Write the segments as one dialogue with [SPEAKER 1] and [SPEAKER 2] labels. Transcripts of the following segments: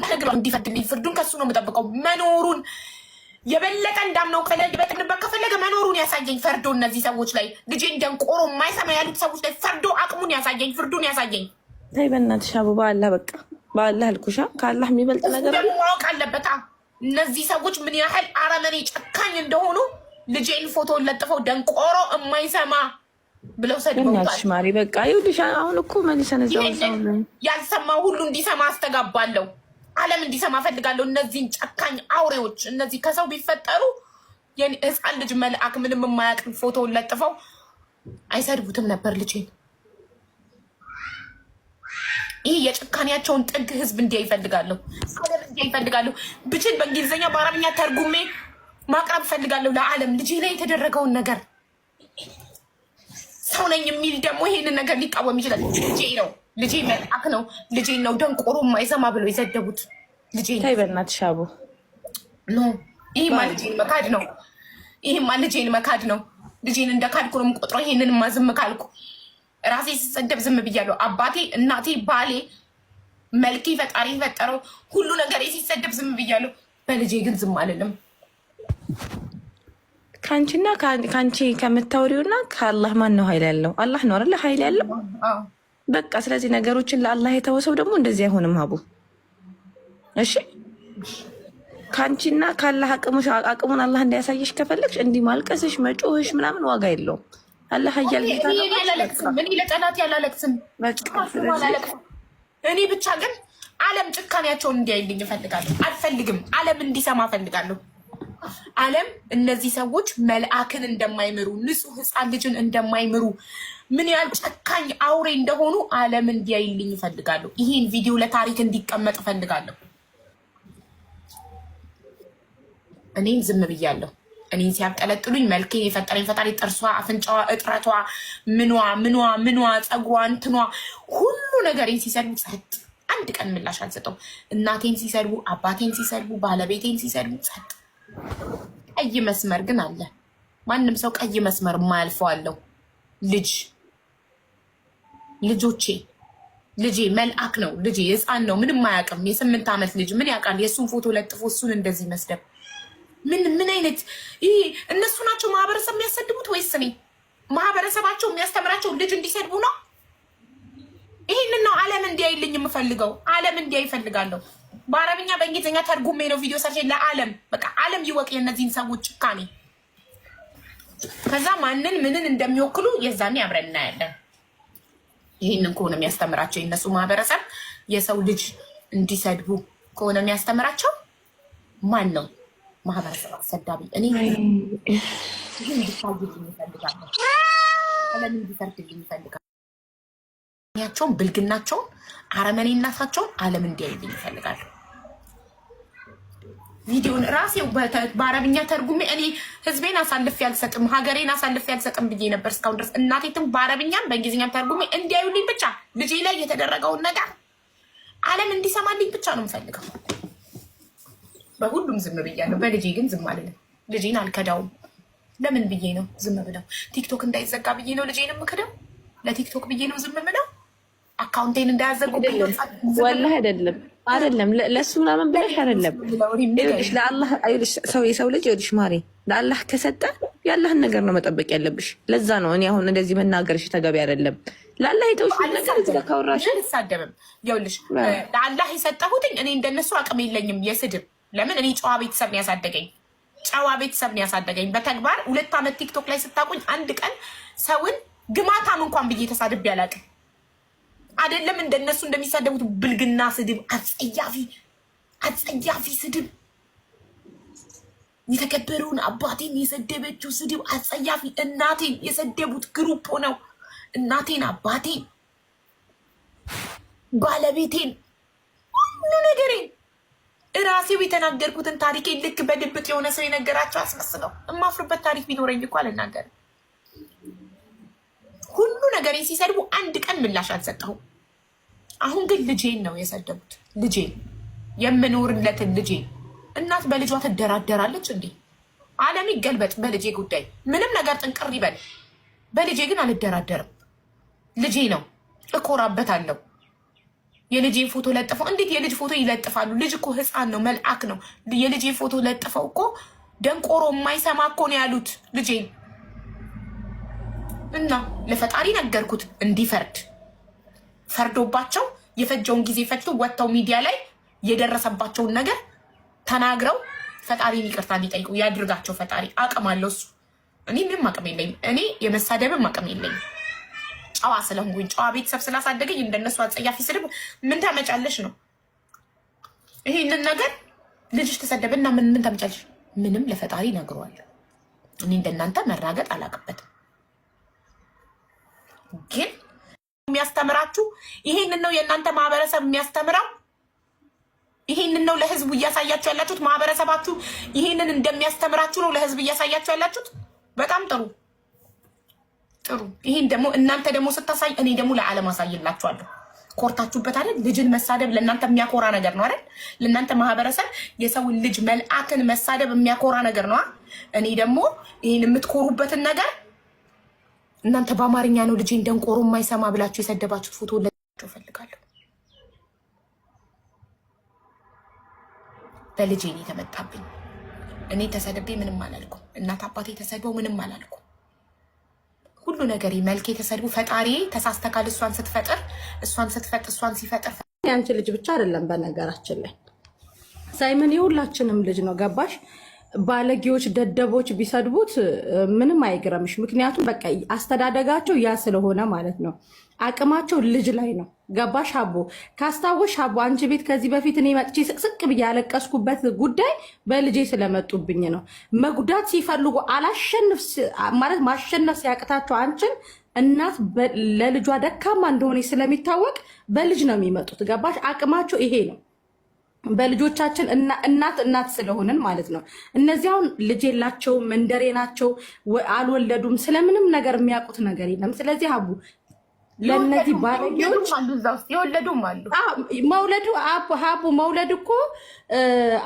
[SPEAKER 1] ነገር እንዲፈትልኝ ፍርዱን ከሱ ነው የምጠብቀው። መኖሩን የበለጠ እንዳምነው ከፈለገ መኖሩን ያሳየኝ ፈርዶ እነዚህ ሰዎች ላይ ልጄን ደንቆሮ የማይሰማ ያሉት ሰዎች ላይ ፈርዶ አቅሙን ያሳየኝ ፍርዱን ያሳየኝ።
[SPEAKER 2] ተይ በእናትሽ አቡ በአላህ በቃ በአላህ አልኩሻ። ከአላህ የሚበልጥ ነገር
[SPEAKER 1] ማወቅ አለበት። እነዚህ ሰዎች ምን ያህል አረመኔ ጨካኝ እንደሆኑ ልጄን ፎቶ ለጥፈው ደንቆሮ የማይሰማ ብለው ሰድበውታል።
[SPEAKER 2] ማሪ በቃ ይኸውልሽ አሁን እኮ መልሰን እዛው
[SPEAKER 1] ያልሰማው ሁሉ እንዲሰማ አስተጋባለሁ። ዓለም እንዲሰማ ፈልጋለሁ። እነዚህን ጨካኝ አውሬዎች እነዚህ ከሰው ቢፈጠሩ ህፃን ልጅ መልአክ ምንም የማያውቅ ፎቶውን ለጥፈው አይሰድቡትም ነበር ልጄን። ይህ የጭካኔያቸውን ጥግ ህዝብ እንዲያ ይፈልጋለሁ። ዓለም እንዲያ ይፈልጋለሁ። ብችል በእንግሊዝኛ በአረብኛ ተርጉሜ ማቅረብ ፈልጋለሁ ለዓለም ልጄ ላይ የተደረገውን ነገር። ሰው ነኝ የሚል ደግሞ ይሄንን ነገር ሊቃወም ይችላል። ልጄ ነው፣ ልጄ መልአክ ነው፣ ልጄን ነው ደንቆሮ የማይሰማ ብለው የሰደቡት ልጄ።
[SPEAKER 2] ተይ በእናትሽ አቡ
[SPEAKER 1] ኖ፣ ይሄማ ልጄን መካድ ነው። ይሄማ ልጄን መካድ ነው። ልጄን እንደ ካድኩ ነው የምቆጥረው። ይሄንንማ ዝም ካልኩ ራሴ ሲሰደብ ዝም ብያለሁ። አባቴ፣ እናቴ፣ ባሌ፣ መልኬ፣ ፈጣሪ ፈጠረው ሁሉ ነገር ሲሰደብ ዝም ብያለሁ። በልጄ ግን ዝም አልልም።
[SPEAKER 2] ከአንቺና ከአንቺ ከምታወሪውና ከአላህ ማን ነው ኃይል ያለው? አላህ ነው አይደለ ኃይል ያለው። በቃ ስለዚህ ነገሮችን ለአላህ የተወሰው ደግሞ እንደዚህ አይሆንም አቡ። እሺ ከአንቺና ከአላህ አቅሙን አላህ እንዳያሳየሽ ከፈለግሽ እንዲህ ማልቀስሽ መጮህሽ ምናምን ዋጋ የለውም። አላህ ኃያል ጌታ ነው።
[SPEAKER 1] እኔ ለጠላት ያላለቅስም እኔ ብቻ ግን ዓለም ጭካኔያቸውን እንዲያይልኝ እፈልጋለሁ። አልፈልግም ዓለም እንዲሰማ እፈልጋለሁ። ዓለም እነዚህ ሰዎች መልአክን እንደማይምሩ ንጹህ ህፃን ልጅን እንደማይምሩ ምን ያህል ጨካኝ አውሬ እንደሆኑ ዓለም እንዲያይልኝ እፈልጋለሁ። ይሄን ቪዲዮ ለታሪክ እንዲቀመጥ እፈልጋለሁ። እኔም ዝም ብያለሁ። እኔን ሲያብጠለጥሉኝ መልኬን የፈጠረኝ ፈጣሪ ጥርሷ፣ አፍንጫዋ፣ እጥረቷ፣ ምኗ፣ ፀጉሯ፣ እንትኗ ሁሉ ነገሬን ሲሰድቡ ጸጥ። አንድ ቀን ምላሽ አልሰጠው። እናቴን ሲሰድቡ፣ አባቴን ሲሰድቡ፣ ባለቤቴን ሲሰድቡ ጸጥ። ቀይ መስመር ግን አለ። ማንም ሰው ቀይ መስመር የማያልፈው አለው። ልጄ መልአክ ነው። ልጄ ህፃን ነው፣ ምንም አያውቅም። የ8 ዓመት ልጅ ምን ያውቃል? የእሱን ፎቶ ለጥፎ እሱን እንደዚህ መስደብ ምን አይነት ይህ? እነሱ ናቸው ማህበረሰብ የሚያሰድቡት ወይስ እኔ? ማህበረሰባቸው የሚያስተምራቸው ልጅ እንዲሰድቡ ነው? ይህንን ነው ዓለም እንዲያይልኝ የምፈልገው። ዓለም እንዲያይ ይፈልጋለሁ። በአረብኛ በእንግሊዝኛ ተርጉሜ ነው ቪዲዮ ሰርቼ ለዓለም በቃ ዓለም ይወቅ የእነዚህን ሰዎች ጭካኔ። ከዛ ማንን ምንን እንደሚወክሉ የዛኔ አብረን እናያለን። ይህንን ከሆነ የሚያስተምራቸው የእነሱ ማህበረሰብ የሰው ልጅ እንዲሰድቡ ከሆነ የሚያስተምራቸው ማን ነው ማህበረሰብ አሰዳቢ? እኔ ይህን እንዲታይልኝ ይፈልጋለሁ። ዓለም እንዲፈርድልኝ ይፈልጋለሁ። ያቸውን ብልግናቸውን አረመኔናታቸውን ዓለም እንዲያይልኝ ይፈልጋሉ። ቪዲዮን ራሴው በአረብኛ ተርጉሜ እኔ ህዝቤን አሳልፌ አልሰጥም፣ ሀገሬን አሳልፌ አልሰጥም ብዬ ነበር እስካሁን ድረስ። እናቴትም በአረብኛም በእንግሊዝኛም ተርጉሜ እንዲያዩልኝ ብቻ ልጄ ላይ የተደረገውን ነገር ዓለም እንዲሰማልኝ ብቻ ነው የምፈልገው። በሁሉም ዝም ብያለሁ። በልጄ ግን ዝም አልልም። ልጄን አልከዳውም። ለምን ብዬ ነው ዝም ብለው? ቲክቶክ እንዳይዘጋ ብዬ ነው ልጄን የምከዳው? ለቲክቶክ ብዬ ነው ዝም ብለው? አካውንቴን እንዳያዘጉ
[SPEAKER 2] ወላሂ አይደለም ለሱ ምናምን ብለሽ አይደለም። ይኸውልሽ ለአላህ ሰው የሰው ልጅ ይኸውልሽ ማሪ ለአላህ ከሰጠ የአላህን ነገር ነው መጠበቅ ያለብሽ። ለዛ ነው እኔ አሁን እንደዚህ መናገርሽ ተገቢ አይደለም። ለአላህ የተውሽ ነገር እዚህ ካወራሽ
[SPEAKER 1] አልሳደብም። ይኸውልሽ ለአላህ የሰጠሁትኝ እኔ እንደነሱ አቅም የለኝም የስድብ። ለምን እኔ ጨዋ ቤተሰብ ነው ያሳደገኝ። በተግባር 2 ዓመት ቲክቶክ ላይ ስታቁኝ አንድ ቀን ሰውን ግማታም እንኳን ብዬ ተሳድቤ አላውቅም። አይደለም እንደነሱ እንደሚሳደቡት ብልግና ስድብ፣ አጸያፊ ስድብ፣ የተከበረውን አባቴን የሰደበችው ስድብ አጸያፊ። እናቴን የሰደቡት ግሩፕ ሆነው እናቴን፣ አባቴን፣ ባለቤቴን፣ ሁሉ ነገሬን እራሴው የተናገርኩትን ታሪኬን ልክ በድብቅ የሆነ ሰው የነገራቸው አስመስለው እማፍርበት ታሪክ ቢኖረኝ እኮ አልናገርም። ሁሉ ነገሬን ሲሰድቡ አንድ ቀን ምላሽ አልሰጠሁም። አሁን ግን ልጄን ነው የሰደቡት። ልጄን የምኖርለትን ልጄን። እናት በልጇ ትደራደራለች እንዴ? ዓለም ይገልበጥ በልጄ ጉዳይ ምንም ነገር ጥንቅር ይበል። በልጄ ግን አልደራደርም። ልጄ ነው፣ እኮራበታለሁ። የልጄን ፎቶ ለጥፈው። እንዴት የልጅ ፎቶ ይለጥፋሉ? ልጅ እኮ ህፃን ነው፣ መልአክ ነው። የልጄን ፎቶ ለጥፈው እኮ ደንቆሮ የማይሰማ እኮ ነው ያሉት ልጄን። እና ለፈጣሪ ነገርኩት እንዲፈርድ። ፈርዶባቸው የፈጀውን ጊዜ ፈጅቶ ወጥተው ሚዲያ ላይ የደረሰባቸውን ነገር ተናግረው ፈጣሪን ይቅርታ እንዲጠይቁ ያድርጋቸው። ፈጣሪ አቅም አለው እሱ። እኔ ምንም አቅም የለኝም። እኔ የመሳደብም አቅም የለኝም። ጨዋ ስለሆንኩኝ ጨዋ ቤተሰብ ስላሳደገኝ እንደነሱ አጸያፊ ስድብ ምን ታመጫለሽ ነው። ይሄንን ነገር ልጅሽ ተሰደበና ምን ታመጫለሽ? ምንም ለፈጣሪ ነግሯል። እኔ እንደናንተ መራገጥ አላቅበትም። ግን የሚያስተምራችሁ ይሄንን ነው። የእናንተ ማህበረሰብ የሚያስተምረው ይሄንን ነው። ለህዝቡ እያሳያችሁ ያላችሁት ማህበረሰባችሁ ይሄንን እንደሚያስተምራችሁ ነው ለህዝብ እያሳያችሁ ያላችሁት። በጣም ጥሩ ጥሩ። ይሄን ደግሞ እናንተ ደግሞ ስታሳይ እኔ ደግሞ ለዓለም አሳይላችኋለሁ። ኮርታችሁበት አይደል? ልጅን መሳደብ ለእናንተ የሚያኮራ ነገር ነው አይደል? ለእናንተ ማህበረሰብ የሰውን ልጅ መልአክን መሳደብ የሚያኮራ ነገር ነው። እኔ ደግሞ ይሄን የምትኮሩበትን ነገር እናንተ በአማርኛ ነው ልጄን ደንቆሮ የማይሰማ ብላችሁ የሰደባችሁት ፎቶ ለላችሁ ፈልጋለሁ። በልጄ ነው የተመጣብኝ። እኔ ተሰድቤ ምንም አላልኩም። እናት አባቴ ተሰድበው ምንም አላልኩም። ሁሉ ነገር መልኬ ተሰድቡ። ፈጣሪ ተሳስተካል። እሷን ስትፈጥር እሷን ሲፈጥር
[SPEAKER 3] ያንቺ ልጅ ብቻ አይደለም። በነገራችን ላይ ሳይመን የሁላችንም ልጅ ነው። ገባሽ? ባለጌዎች ደደቦች ቢሰድቡት ምንም አይግረምሽ። ምክንያቱም በቃ አስተዳደጋቸው ያ ስለሆነ ማለት ነው። አቅማቸው ልጅ ላይ ነው። ገባሽ? ሀቦ ካስታወሽ፣ ሀቦ አንቺ ቤት ከዚህ በፊት እኔ መጥቼ ስቅስቅ ብዬ ያለቀስኩበት ጉዳይ በልጄ ስለመጡብኝ ነው። መጉዳት ሲፈልጉ አላሸንፍ ማለት ማሸነፍ ሲያቅታቸው አንቺን እናት ለልጇ ደካማ እንደሆነ ስለሚታወቅ በልጅ ነው የሚመጡት። ገባሽ? አቅማቸው ይሄ ነው። በልጆቻችን እናት ስለሆንን ማለት ነው። እነዚህ አሁን ልጅ የላቸውም፣ መንደሬ ናቸው፣ አልወለዱም፣ ስለምንም ነገር የሚያውቁት ነገር የለም። ስለዚህ ሀቡ ለእነዚህ ባለጌዎች
[SPEAKER 1] የወለዱም አሉ።
[SPEAKER 3] ሀቡ መውለድ እኮ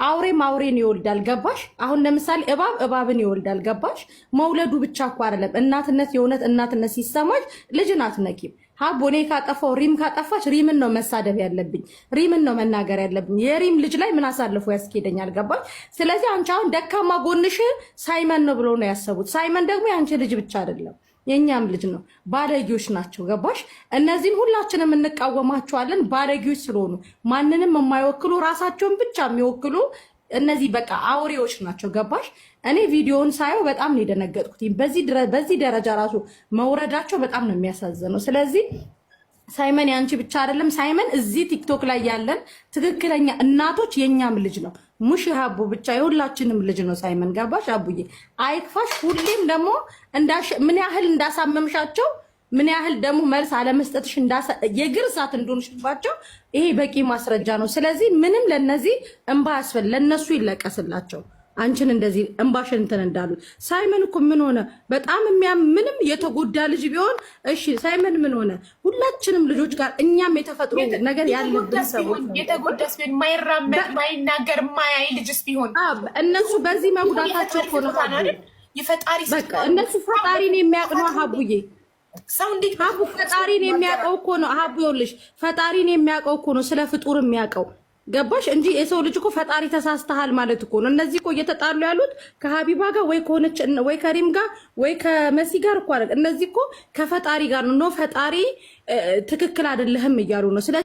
[SPEAKER 3] አውሬም አውሬን ይወልዳል። ገባሽ? አሁን ለምሳሌ እባብ እባብን ይወልዳል። ገባሽ? መውለዱ ብቻ እኮ አይደለም። እናትነት የእውነት እናትነት ሲሰማሽ ልጅን አትነቂም። ሀቡ እኔ ካጠፋው ሪም ካጠፋች ሪምን ነው መሳደብ ያለብኝ፣ ሪምን ነው መናገር ያለብኝ። የሪም ልጅ ላይ ምን አሳልፎ ያስኬደኛል? ገባሽ? ስለዚህ አንቺ አሁን ደካማ ጎንሽ ሳይመን ነው ብሎ ነው ያሰቡት። ሳይመን ደግሞ የአንቺ ልጅ ብቻ አይደለም የእኛም ልጅ ነው። ባለጌዎች ናቸው። ገባሽ? እነዚህን ሁላችንም እንቃወማቸዋለን። ባለጌዎች ስለሆኑ ማንንም የማይወክሉ ራሳቸውን ብቻ የሚወክሉ እነዚህ በቃ አውሬዎች ናቸው። ገባሽ? እኔ ቪዲዮውን ሳየው በጣም ነው የደነገጥኩት። በዚህ ደረጃ ራሱ መውረዳቸው በጣም ነው የሚያሳዝነው። ስለዚህ ሳይመን ያንቺ ብቻ አይደለም። ሳይመን እዚህ ቲክቶክ ላይ ያለን ትክክለኛ እናቶች የኛም ልጅ ነው። ሙሽ ሀቡ ብቻ የሁላችንም ልጅ ነው ሳይመን። ገባሽ? አቡዬ አይክፋሽ። ሁሌም ደግሞ ምን ያህል እንዳሳመምሻቸው ምን ያህል ደግሞ መልስ አለመስጠትሽ የግር እሳት እንደሆንሽባቸው ይሄ በቂ ማስረጃ ነው። ስለዚህ ምንም ለነዚህ እንባ ያስፈል ለነሱ ይለቀስላቸው። አንቺን እንደዚህ እንባሽን እንትን እንዳሉት ሳይመን እኮ ምን ሆነ? በጣም ምንም የተጎዳ ልጅ ቢሆን እሺ፣ ሳይመን ምን ሆነ? ሁላችንም ልጆች ጋር እኛም የተፈጥሮ ነገር ያለብን ሰዎች
[SPEAKER 1] የተጎዳስ ቢሆን ማይራመድ ማይናገር ማያይ ልጅስ ቢሆን
[SPEAKER 3] እነሱ በዚህ መጉዳታቸው እኮ ነው
[SPEAKER 1] የፈጣሪ
[SPEAKER 3] በቃ እነሱ ፈጣሪን የሚያውቅ ነው ሀቡዬ።
[SPEAKER 1] ሰው እንዴት
[SPEAKER 3] ሀቡ ፈጣሪን የሚያውቀው እኮ ነው ሀቡ። ይኸውልሽ ፈጣሪን የሚያውቀው እኮ ነው ስለ ፍጡር የሚያውቀው። ገባሽ? እንጂ የሰው ልጅ እኮ ፈጣሪ ተሳስተሃል ማለት እኮ ነው። እነዚህ እኮ እየተጣሉ ያሉት ከሀቢባ ጋር ወይ ከሆነች ወይ ከሪም ጋር ወይ ከመሲ ጋር እኮ አይደል። እነዚህ እኮ ከፈጣሪ ጋር ነው። ፈጣሪ ትክክል አይደለህም እያሉ ነው።